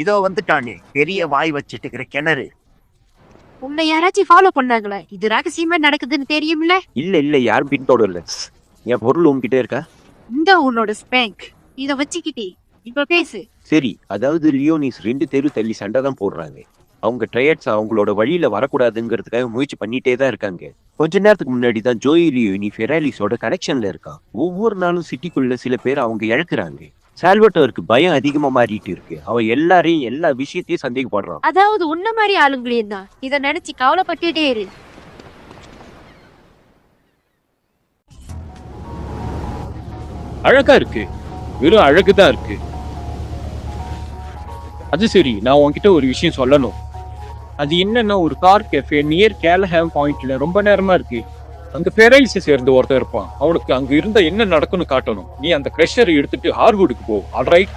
இதோ வந்துட்டானே பெரிய வாய் வச்சுட்டு இருக்கிற கிணறு. உன்னை யாராச்சும் ஃபாலோ பண்ணாங்களா? இது ரகசியமா நடக்குதுன்னு தெரியும்ல. இல்ல யாரும் பின்தொடரல. என் பொருள் உங்ககிட்ட இருக்கா? இந்த உன்னோட ஸ்பேங்க் இத வச்சுக்கிட்டே இப்ப பேசு. சரி, அதாவது லியோனிஸ் 2 தெரு தள்ளி சண்டை தான் போடுறாங்க. அவங்க ட்ரையட்ஸ் அவங்களோட வழியில வரக்கூடாதுங்கிறதுக்காக முயற்சி பண்ணிட்டே தான் இருக்காங்க. கொஞ்ச நேரத்துக்கு முன்னாடி தான் ஜோயி லியோனி ஃபெராலிஸோட கனெக்ஷன்ல இருக்கான். ஒவ்வொரு நாளும் சிட்டிக்குள்ள சில பேர் அவங்க இழக்குறாங்க. சால்வட்டோருக்கு பயம் அதிகமா மாறிட்டு இருக்கு. அவன் எல்லாரையும் எல்லா விஷயத்தையும் சந்தேகப்படுறான். அதாவது உன்ன மாதிரி ஆளுங்களையும் தான். இத நினைச்சு கவலைப்பட்டுட்டே இரு. அழகா இருக்கு, வெறும் அழகுதான் இருக்கு. அது சரி, நான் உன்கிட்ட ஒரு விஷயம் சொல்லணும். அது என்னன்னா, ஒரு கார் கேஃபே நியர் கேலஹாம் பாயிண்ட்ல ரொம்ப நேரமா இருக்கு. அங்க ஃபெரைல்ஸை சேர்ந்து ஒருத்தர் இருப்பான். அவனுக்கு அங்க இருந்தா என்ன நடக்கும்னு காட்டணும். நீ அந்த கிரஷரை எடுத்துட்டு ஹார்வுட்டுக்கு போ. ஆல்ரைட்?